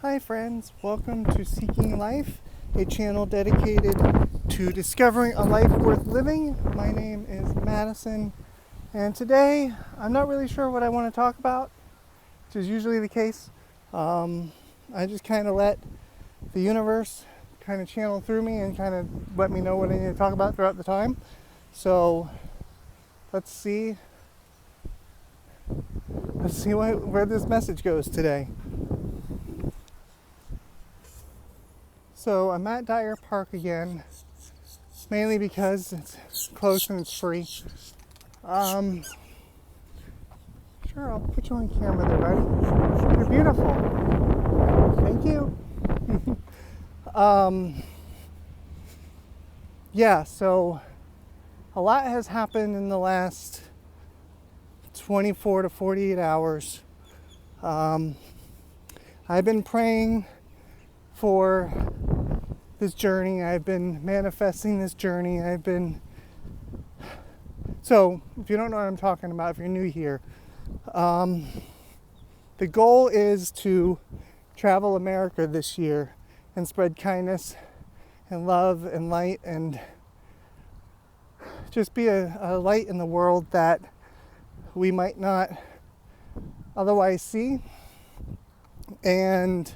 Hi friends, welcome to Seeking Life, a channel dedicated to discovering a life worth living. My name is Madison, and today I'm not really sure what I want to talk about, which is usually the case. I just kind of let the universe kind of channel through me and kind of let me know what I need to talk about throughout the time. So let's see where this message goes today. So I'm at Dyer Park again, mainly because it's close and it's free. Sure, I'll put you on camera there, buddy. You're beautiful. Thank you. Yeah, so a lot has happened in the last 24 to 48 hours. I've been praying for this journey. I've been manifesting this journey. So if you don't know what I'm talking about, if you're new here, the goal is to travel America this year and spread kindness and love and light and just be a light in the world that we might not otherwise see. And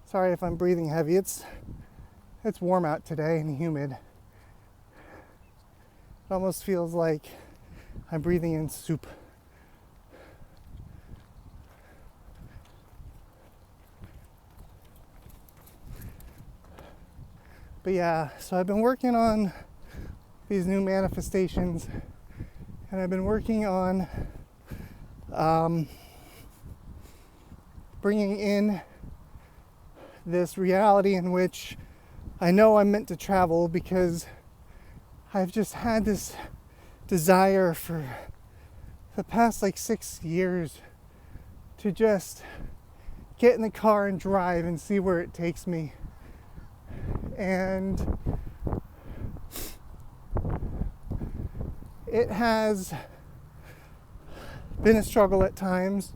sorry if I'm breathing heavy. It's warm out today and humid. It almost feels like I'm breathing in soup. But yeah, so I've been working on these new manifestations, and I've been working on bringing in this reality in which I know I'm meant to travel, because I've just had this desire for the past 6 years to just get in the car and drive and see where it takes me. And it has been a struggle at times.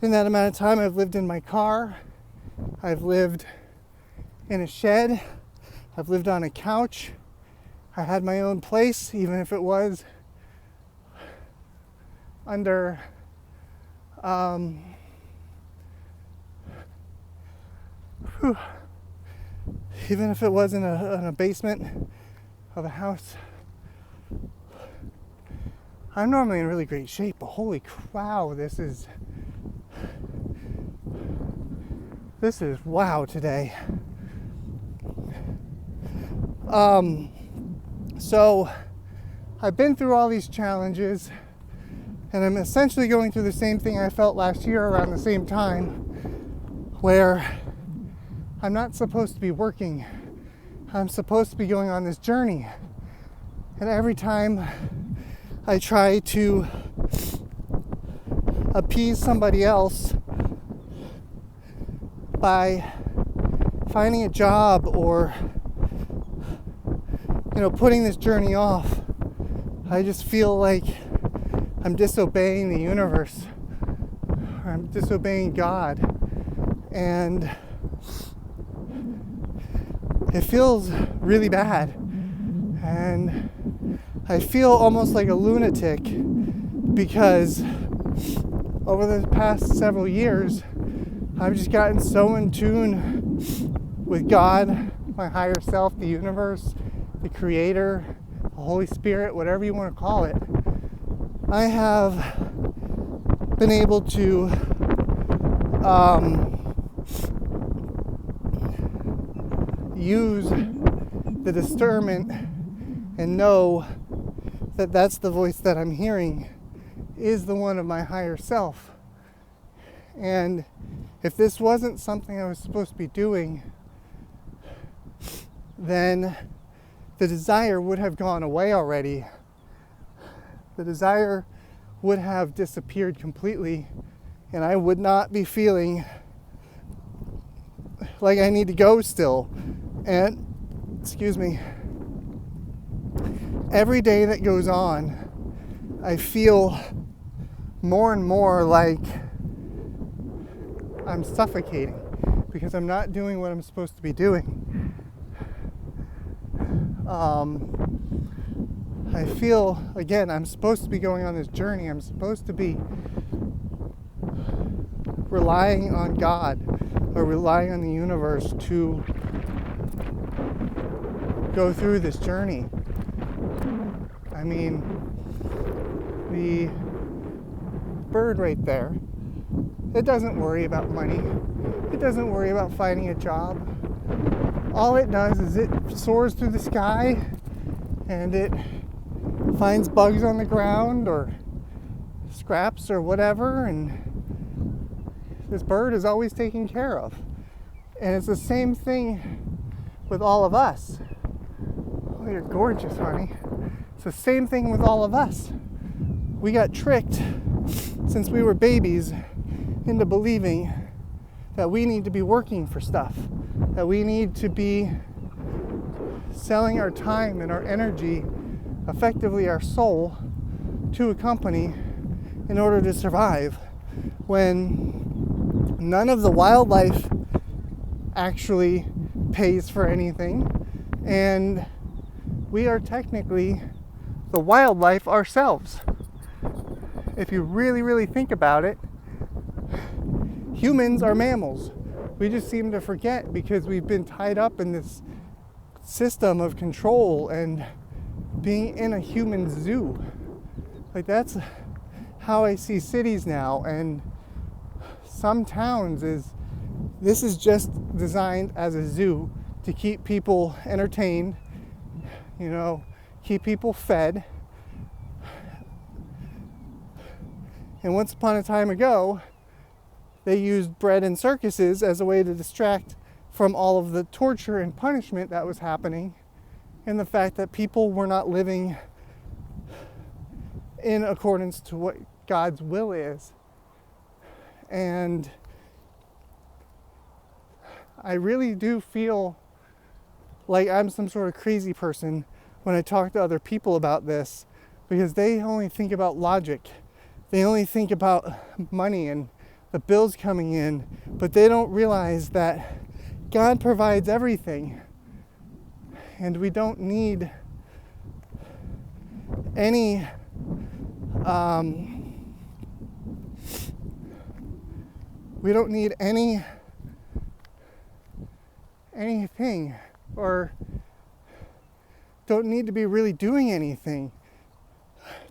In that amount of time, I've lived in my car, I've lived in a shed, I've lived on a couch, I had my own place, even if it was under even if it was in a basement of a house. I'm normally in really great shape, but holy cow, this is wow today. So I've been through all these challenges, and I'm essentially going through the same thing I felt last year around the same time, where I'm not supposed to be working. I'm supposed to be going on this journey. And every time I try to appease somebody else by finding a job or putting this journey off, I just feel like I'm disobeying the universe, or I'm disobeying God, and it feels really bad, and I feel almost like a lunatic, because over the past several years I've just gotten so in tune with God, my higher self, the universe, the creator, the Holy Spirit, whatever you want to call it. I have been able to use the discernment and know that that's the voice that I'm hearing is the one of my higher self. And if this wasn't something I was supposed to be doing, then the desire would have gone away already. The desire would have disappeared completely, and I would not be feeling like I need to go still. And, excuse me, every day that goes on, I feel more and more like I'm suffocating because I'm not doing what I'm supposed to be doing. I feel, again, I'm supposed to be going on this journey. I'm supposed to be relying on God or relying on the universe to go through this journey. I mean, the bird right there, it doesn't worry about money. It doesn't worry about finding a job. All it does is it soars through the sky and it finds bugs on the ground or scraps or whatever, and this bird is always taken care of. And it's the same thing with all of us. Oh, you're gorgeous, honey. It's the same thing with all of us. We got tricked since we were babies into believing that we need to be working for stuff, that we need to be selling our time and our energy, effectively our soul, to a company in order to survive, when none of the wildlife actually pays for anything, and we are technically the wildlife ourselves. If you really, really think about it, humans are mammals. We just seem to forget because we've been tied up in this system of control and being in a human zoo. Like, that's how I see cities now, and some towns this is just designed as a zoo to keep people entertained, keep people fed. And once upon a time ago, they used bread and circuses as a way to distract from all of the torture and punishment that was happening, and the fact that people were not living in accordance to what God's will is. And I really do feel like I'm some sort of crazy person when I talk to other people about this, because they only think about logic. They only think about money and the bills coming in, but they don't realize that God provides everything, and we don't need any anything, or don't need to be really doing anything,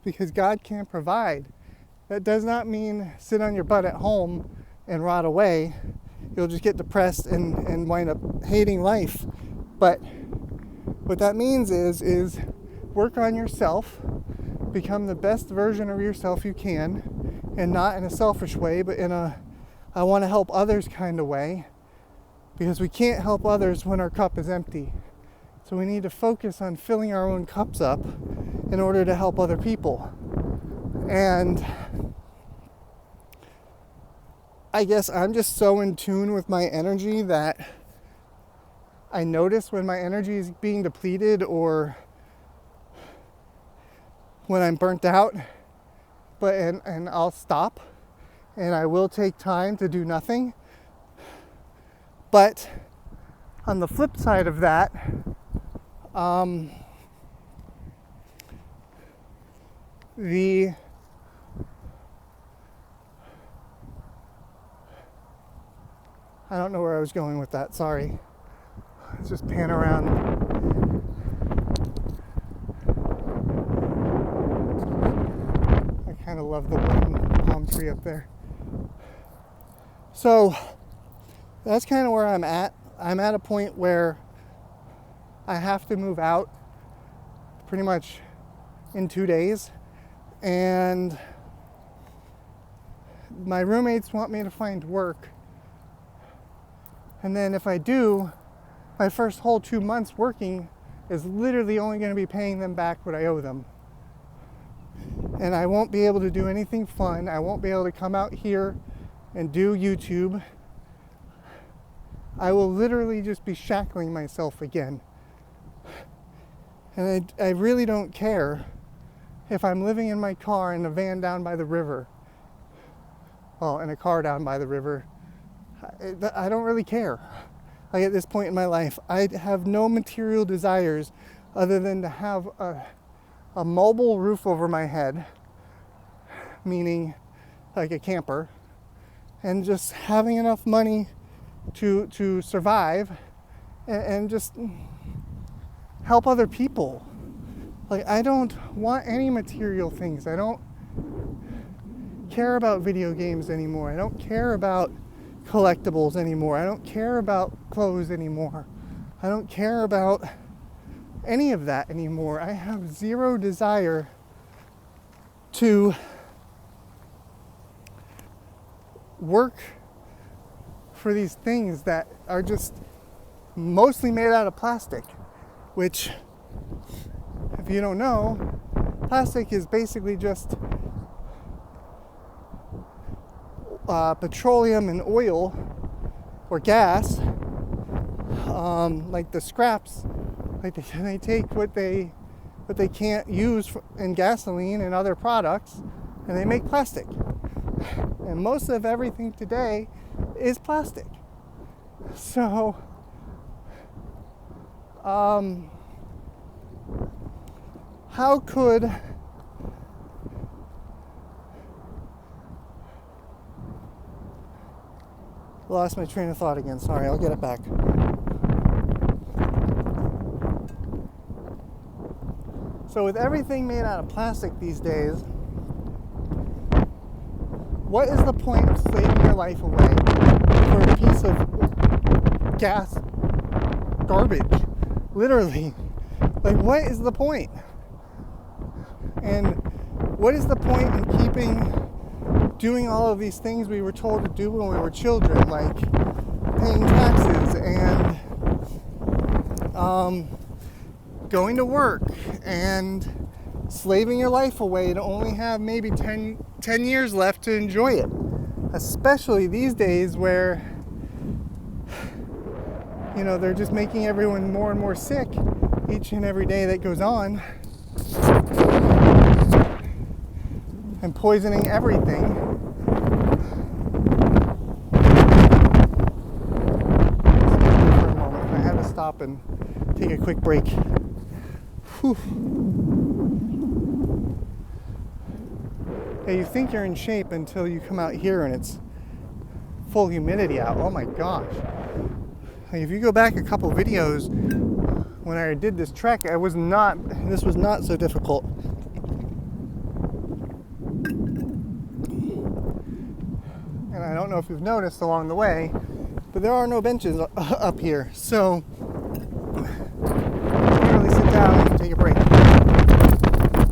because God can provide. That does not mean sit on your butt at home and rot away. You'll just get depressed and wind up hating life. But what that means is work on yourself, become the best version of yourself you can, and not in a selfish way, but in a I want to help others kind of way, because we can't help others when our cup is empty. So we need to focus on filling our own cups up in order to help other people. And I guess I'm just so in tune with my energy that I notice when my energy is being depleted or when I'm burnt out, and I'll stop, and I will take time to do nothing. But on the flip side of that, I don't know where I was going with that, sorry. Let's just pan around. I kind of love the one palm tree up there. So that's kind of where I'm at. I'm at a point where I have to move out pretty much in 2 days. And my roommates want me to find work. And then if I do, my first whole 2 months working is literally only going to be paying them back what I owe them. And I won't be able to do anything fun. I won't be able to come out here and do YouTube. I will literally just be shackling myself again. And I really don't care if I'm living in my car in a van down by the river well, in a car down by the river. I don't really care. Like at this point in my life, I have no material desires other than to have a mobile roof over my head, meaning like a camper, and just having enough money to survive and just help other people. Like, I don't want any material things. I don't care about video games anymore. I don't care about collectibles anymore. I don't care about clothes anymore. I don't care about any of that anymore. I have zero desire to work for these things that are just mostly made out of plastic, which, if you don't know, plastic is basically just petroleum and oil or gas, like the scraps. Like they take what they can't use in gasoline and other products, and they make plastic. And most of everything today is plastic. So, how could lost my train of thought again. Sorry, I'll get it back. So with everything made out of plastic these days, what is the point of slaving your life away for a piece of gas garbage? Literally. Like, what is the point? And what is the point in doing all of these things we were told to do when we were children, like paying taxes and going to work and slaving your life away to only have maybe 10 years left to enjoy it? Especially these days where, you know, they're just making everyone more and more sick each and every day that goes on and poisoning everything. For a moment, I had to stop and take a quick break. Whew. Yeah, you think you're in shape until you come out here and it's full humidity out. Oh my gosh. Like, if you go back a couple videos when I did this trek, this was not so difficult. And I don't know if you've noticed along the way, but there are no benches up here. So you can't really sit down and take a break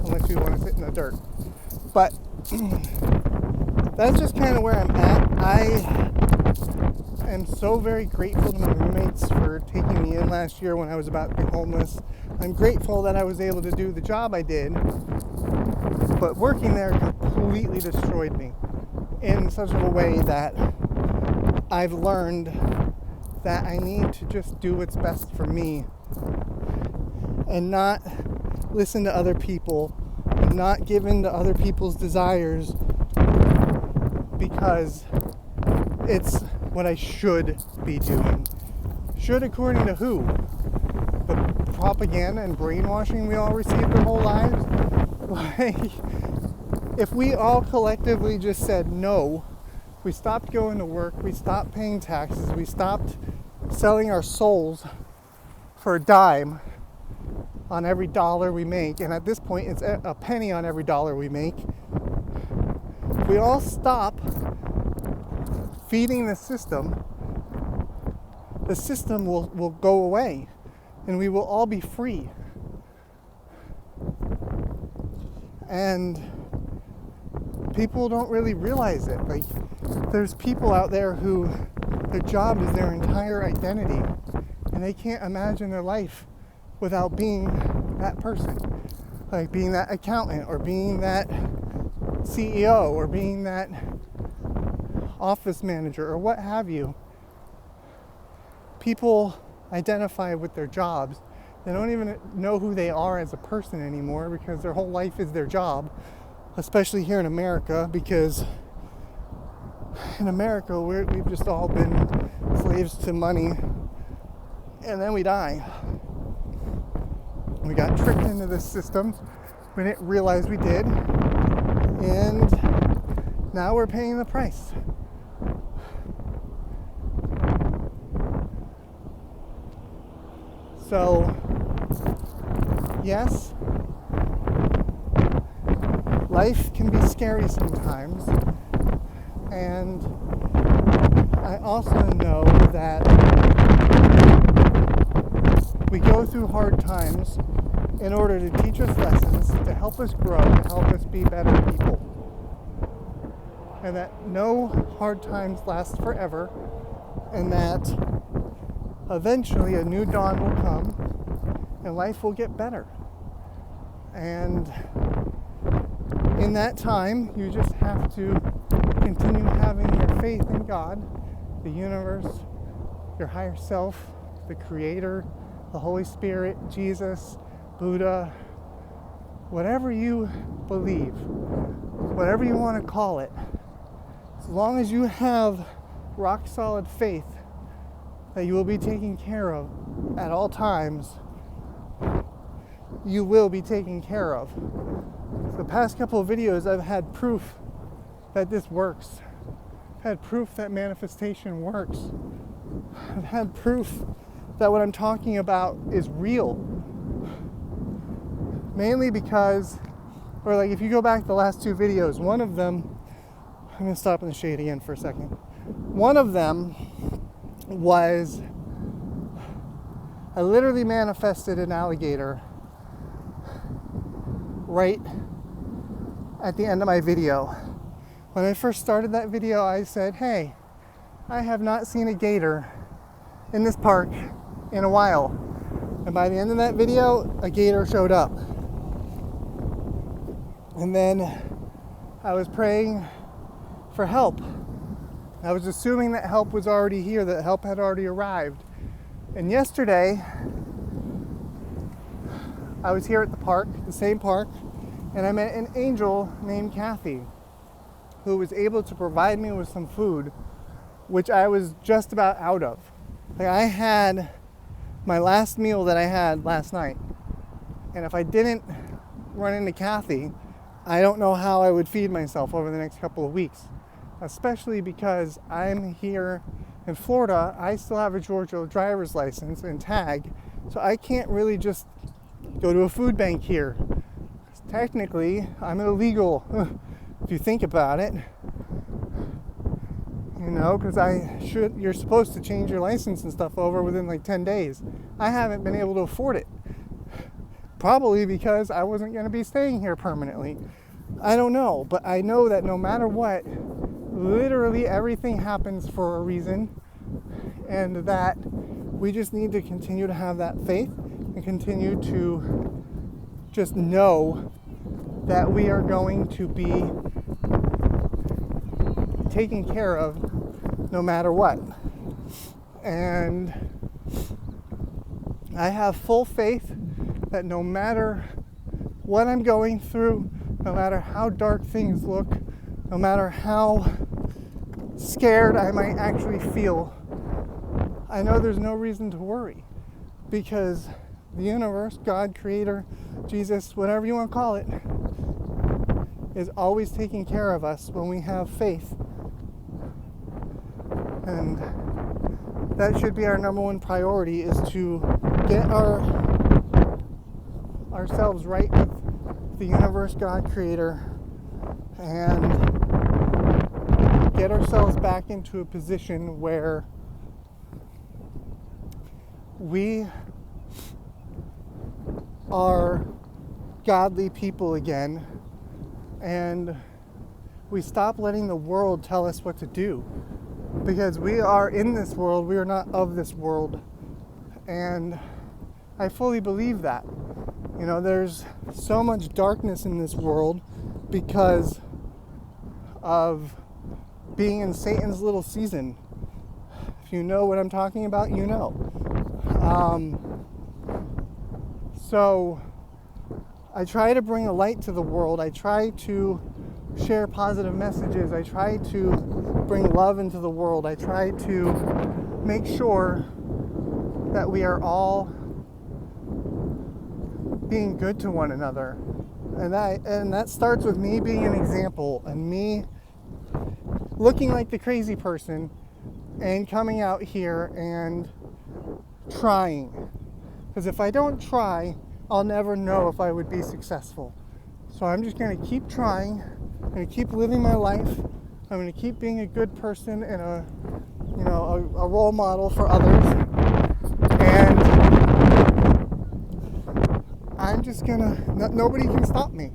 unless you want to sit in the dirt. But that's just kind of where I'm at. I am so very grateful to my roommates for taking me in last year when I was about to be homeless. I'm grateful that I was able to do the job I did, but working there completely destroyed me in such a way that I've learned that I need to just do what's best for me and not listen to other people, and not give in to other people's desires because it's what I should be doing. Should according to who? The propaganda and brainwashing we all received our whole lives? Like, if we all collectively just said no, we stopped going to work, we stopped paying taxes, we stopped selling our souls for a dime on every dollar we make, and at this point it's a penny on every dollar we make. If we all stop feeding the system will go away and we will all be free. And people don't really realize it. Like, there's people out there who their job is their entire identity and they can't imagine their life without being that person. Like being that accountant or being that CEO or being that office manager or what have you. People identify with their jobs. They don't even know who they are as a person anymore because their whole life is their job, especially here in America, because in America, we've just all been slaves to money, and then we die. We got tricked into this system. We didn't realize we did, and now we're paying the price. So, yes, life can be scary sometimes, and I also know that we go through hard times in order to teach us lessons, to help us grow, to help us be better people. And that no hard times last forever, and that eventually a new dawn will come and life will get better. And in that time, you just have to continue having your faith in God, the universe, your higher self, the Creator, the Holy Spirit, Jesus, Buddha, whatever you believe, whatever you want to call it. As long as you have rock solid faith that you will be taken care of at all times, you will be taken care of. The past couple of videos, I've had proof that this works. I've had proof that manifestation works. I've had proof that what I'm talking about is real. Mainly because, or like if you go back to the last two videos, one of them, I'm going to stop in the shade again for a second. One of them was, I literally manifested an alligator right at the end of my video. When I first started that video, I said, hey, I have not seen a gator in this park in a while. And by the end of that video, a gator showed up. And then I was praying for help. I was assuming that help was already here, that help had already arrived. And yesterday, I was here at the park, the same park, and I met an angel named Kathy, who was able to provide me with some food, which I was just about out of. Like, I had my last meal that I had last night, and if I didn't run into Kathy, I don't know how I would feed myself over the next couple of weeks, especially because I'm here in Florida. I still have a Georgia driver's license and tag, so I can't really just go to a food bank here. Technically, I'm illegal if you think about it. You know, because you're supposed to change your license and stuff over within like 10 days. I haven't been able to afford it. Probably because I wasn't going to be staying here permanently. I don't know, but I know that no matter what, literally everything happens for a reason, and that we just need to continue to have that faith and continue to just know that we are going to be taken care of no matter what. And I have full faith that no matter what I'm going through, no matter how dark things look, no matter how scared I might actually feel, I know there's no reason to worry, because the universe, God, Creator, Jesus, whatever you want to call it, is always taking care of us when we have faith. And that should be our number one priority, is to get ourselves right with the universe, God, Creator, and get ourselves back into a position where we are godly people again, and we stop letting the world tell us what to do, because we are in this world, we are not of this world. And I fully believe that. You know, there's so much darkness in this world because of being in Satan's little season. If you know what I'm talking about, you know. So I try to bring a light to the world. I try to share positive messages. I try to bring love into the world. I try to make sure that we are all being good to one another. And that starts with me being an example and me looking like the crazy person and coming out here and trying. Because if I don't try, I'll never know if I would be successful. So I'm just going to keep trying. I'm going to keep living my life. I'm going to keep being a good person and a role model for others. And I'm just going to, nobody can stop me.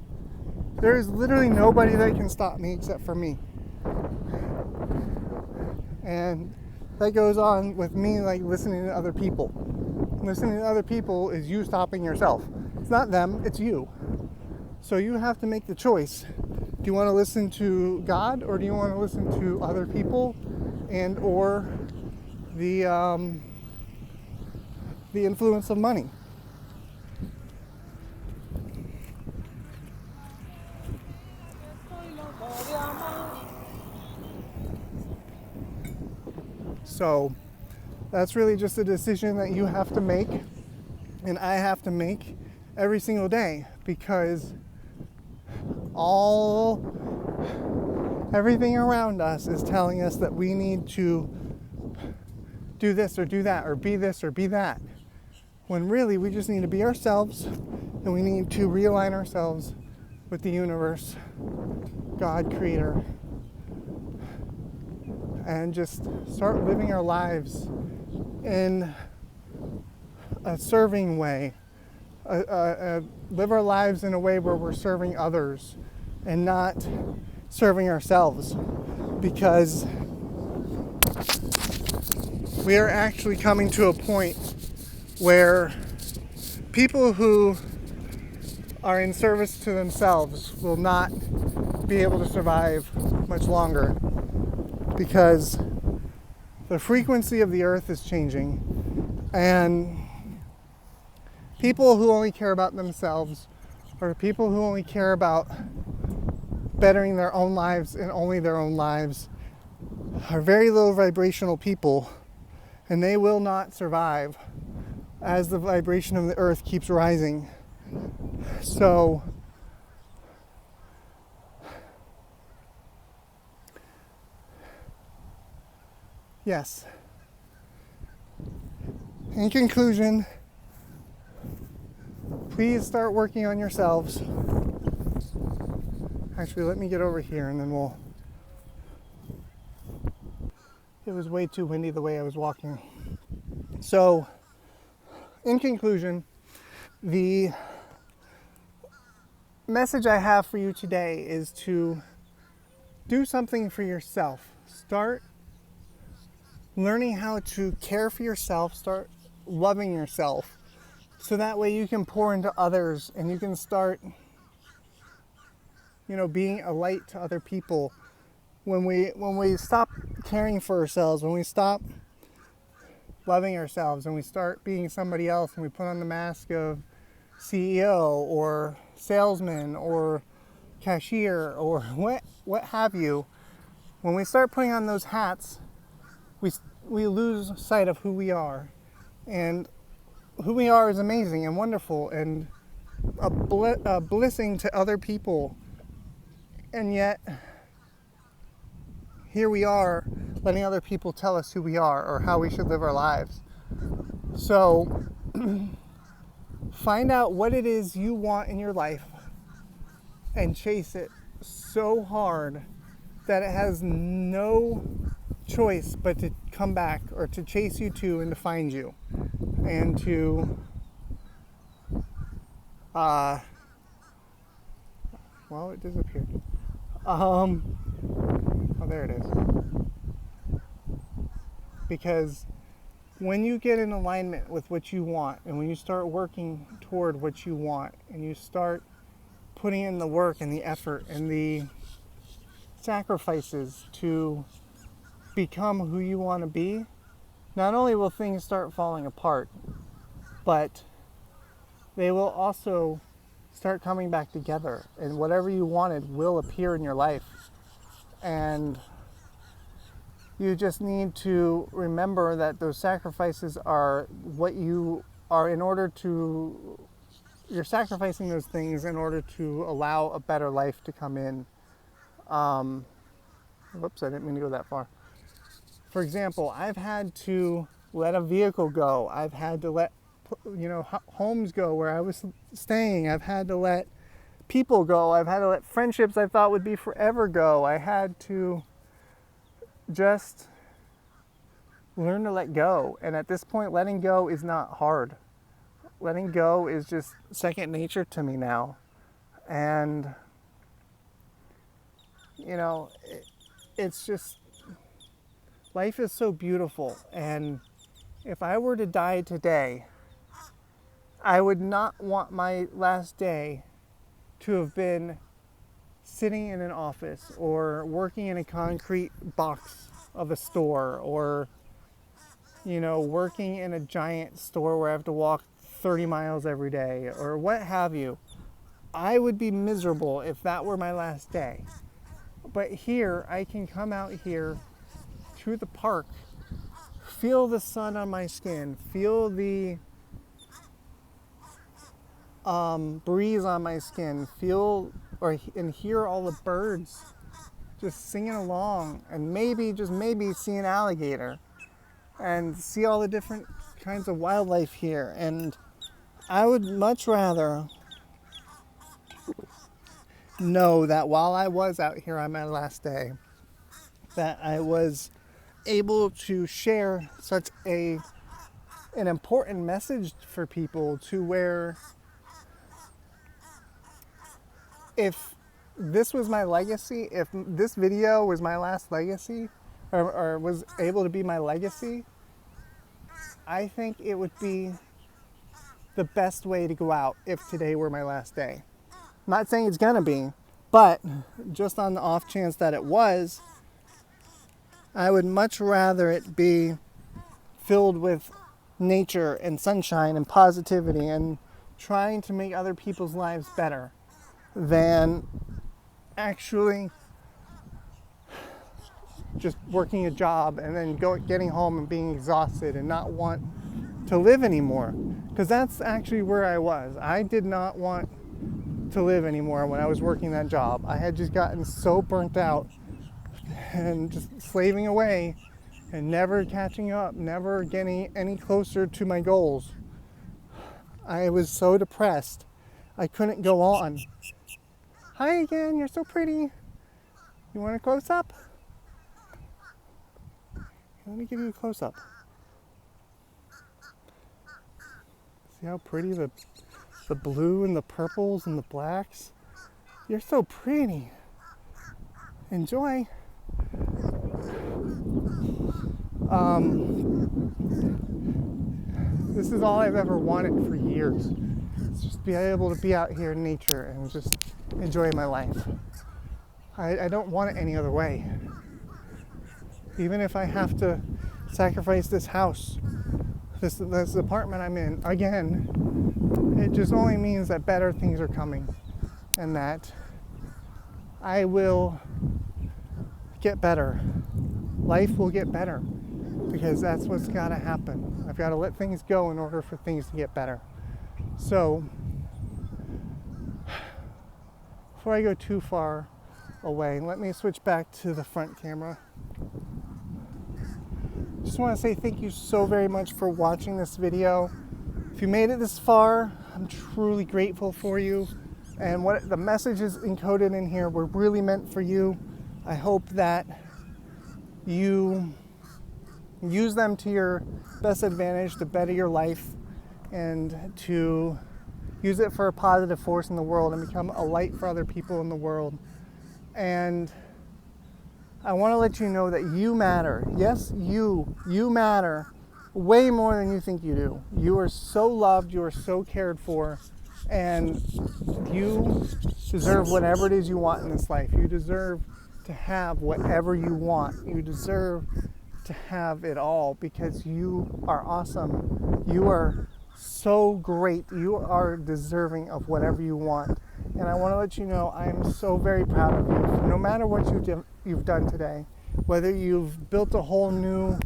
There is literally nobody that can stop me except for me. And that goes on with me, like listening to other people. Listening to other people is you stopping yourself. It's not them, it's you. So you have to make the choice. Do you want to listen to God, or do you want to listen to other people and or the influence of money? So that's really just a decision that you have to make, and I have to make every single day, because everything around us is telling us that we need to do this or do that, or be this or be that, when really we just need to be ourselves, and we need to realign ourselves with the universe, God, Creator, and just start living our lives in a serving way. Live our lives in a way where we're serving others and not serving ourselves, because we are actually coming to a point where people who are in service to themselves will not be able to survive much longer, because the frequency of the earth is changing, and people who only care about themselves, or people who only care about bettering their own lives and only their own lives, are very low vibrational people, and they will not survive as the vibration of the earth keeps rising. So yes, in conclusion, please start working on yourselves. Actually, let me get over here and then we'll... It was way too windy the way I was walking. So, in conclusion, the message I have for you today is to do something for yourself. Start learning how to care for yourself. Start loving yourself. So that way you can pour into others, and you can start, being a light to other people. When we stop caring for ourselves, when we stop loving ourselves, and we start being somebody else, and we put on the mask of CEO or salesman or cashier or what have you, when we start putting on those hats, we lose sight of who we are. And who we are is amazing and wonderful and a blessing to other people. And yet, here we are letting other people tell us who we are or how we should live our lives. So, find out what it is you want in your life and chase it so hard that it has no choice but to come back, or to chase you to and to find you, and to well, it disappeared. Oh, there it is. Because when you get in alignment with what you want, and when you start working toward what you want, and you start putting in the work and the effort and the sacrifices to become who you want to be, not only will things start falling apart, but they will also start coming back together, and whatever you wanted will appear in your life. And you just need to remember that those sacrifices are what you are you're sacrificing those things in order to allow a better life to come in. Whoops, I didn't mean to go that far. For example, I've had to let a vehicle go. I've had to let, homes go where I was staying. I've had to let people go. I've had to let friendships I thought would be forever go. I had to just learn to let go. And at this point, letting go is not hard. Letting go is just second nature to me now. And, it's just, life is so beautiful. And if I were to die today, I would not want my last day to have been sitting in an office or working in a concrete box of a store, or working in a giant store where I have to walk 30 miles every day, or what have you. I would be miserable if that were my last day. But here, I can come out here to the park, feel the sun on my skin, feel the breeze on my skin, and hear all the birds just singing along, and maybe see an alligator and see all the different kinds of wildlife here. And I would much rather know that while I was out here on my last day, that I was able to share such an important message for people, to where if this was my legacy, if this video was my last legacy, or was able to be my legacy, I think it would be the best way to go out if today were my last day. I'm not saying it's gonna be, but just on the off chance that it was, I would much rather it be filled with nature and sunshine and positivity and trying to make other people's lives better than actually just working a job and then getting home and being exhausted and not want to live anymore. Because that's actually where I was. I did not want to live anymore when I was working that job. I had just gotten so burnt out and just slaving away and never catching up, never getting any closer to my goals. I was so depressed. I couldn't go on. Hi again, you're so pretty. You want a close-up? Let me give you a close-up. See how pretty the blue and the purples and the blacks? You're so pretty. Enjoy. This is all I've ever wanted for years. It's just be able to be out here in nature and just enjoy my life. I don't want it any other way. Even if I have to sacrifice this house, this apartment I'm in, again, it just only means that better things are coming and that I will get better. Life will get better because that's what's got to happen. I've got to let things go in order for things to get better. So, before I go too far away, let me switch back to the front camera. Just want to say thank you so very much for watching this video. If you made it this far, I'm truly grateful for you. And what the messages encoded in here were really meant for you. I hope that you use them to your best advantage to better your life and to use it for a positive force in the world and become a light for other people in the world. And I want to let you know that you matter. Yes, you matter way more than you think you do. You are so loved, you are so cared for, and you deserve whatever it is you want in this life. You deserve to have whatever you want. You deserve to have it all because you are awesome. You are so great. You are deserving of whatever you want. And I want to let you know I am so very proud of you. No matter what you've done today, whether you've built a whole new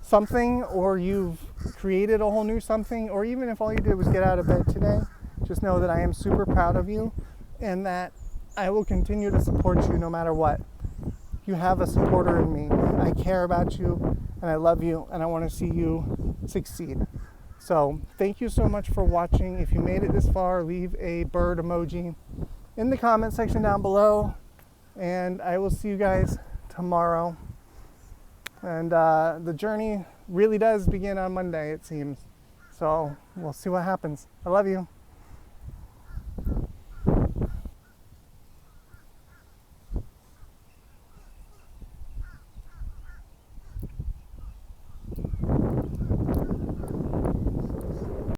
something or you've created a whole new something, or even if all you did was get out of bed today, just know that I am super proud of you and that I will continue to support you no matter what. You have a supporter in me. I care about you and I love you and I want to see you succeed. So thank you so much for watching. If you made it this far, leave a bird emoji in the comment section down below, and I will see you guys tomorrow. And the journey really does begin on Monday, it seems. So we'll see what happens. I love you.